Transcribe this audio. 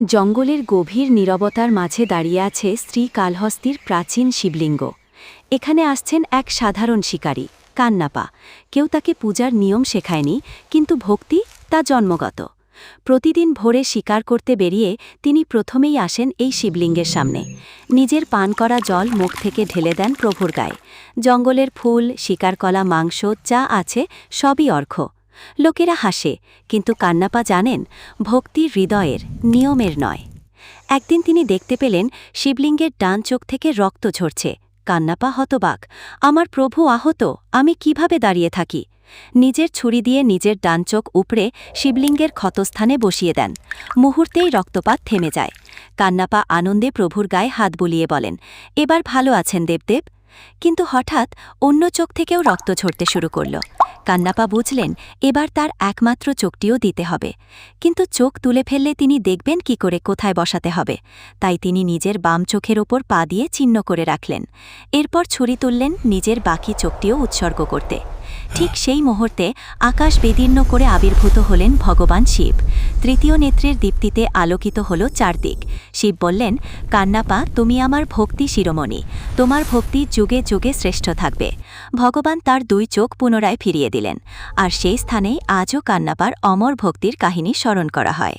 জঙ্গলের গভীর নীরবতার মাঝে দাঁড়িয়ে আছে শ্রীকালহস্তীর প্রাচীন শিবলিঙ্গ। এখানে আসছেন এক সাধারণ শিকারী, কান্নাপা। কেউ তাকে পূজার নিয়ম শেখায়নি, কিন্তু ভক্তি তা জন্মগত। প্রতিদিন ভোরে শিকার করতে বেরিয়ে তিনি প্রথমেই আসেন এই শিবলিঙ্গের সামনে। নিজের পান করা জল মুখ থেকে ঢেলে দেন প্রভুর গায়ে। জঙ্গলের ফুল, শিকার কলা, মাংস যা আছে সবই অর্ঘ্য। লোকেরা হাসে, কিন্তু কান্নাপা জানেন ভক্তি হৃদয়ের, নিয়মের নয়। একদিন তিনি দেখতে পেলেন শিবলিঙ্গের ডান চোখ থেকে রক্ত ঝরছে। কান্নাপা হতবাক, আমার প্রভু আহত, আমি কিভাবে দাঁড়িয়ে থাকি? নিজের ছুরি দিয়ে নিজের ডান চোখ উপড়ে শিবলিঙ্গের ক্ষতস্থানে বসিয়ে দেন। মুহূর্তেই রক্তপাত থেমে যায়। কান্নাপা আনন্দে প্রভুর গায়ে হাত বুলিয়ে বলেন, এবার ভালো আছেন দেবদেব। কিন্তু হঠাৎ অন্য চোখ থেকেও রক্ত ঝরতে শুরু করল। কান্নাপা বুঝলেন এবার তার একমাত্র চোখটিও দিতে হবে। কিন্তু চোখ তুলে ফেললে তিনি দেখবেন কি করে কোথায় বসাতে হবে। তাই তিনি নিজের বাম চোখের ওপর পা দিয়ে চিহ্ন করে রাখলেন। এরপর ছুরি তুললেন নিজের বাকি চোখটিও উৎসর্গ করতে। ঠিক সেই মুহূর্তে আকাশ বিদীর্ণ করে আবির্ভূত হলেন ভগবান শিব। তৃতীয় নেত্রের দীপ্তিতে আলোকিত হল চারদিক। শিব বললেন, কান্নাপা, তুমি আমার ভক্তি শিরোমণি, তোমার ভক্তি যুগে যুগে শ্রেষ্ঠ থাকবে। ভগবান তার দুই চোখ পুনরায় ফিরিয়ে দিলেন, আর সেই স্থানেই আজও কান্নাপার অমর ভক্তির কাহিনী স্মরণ করা হয়।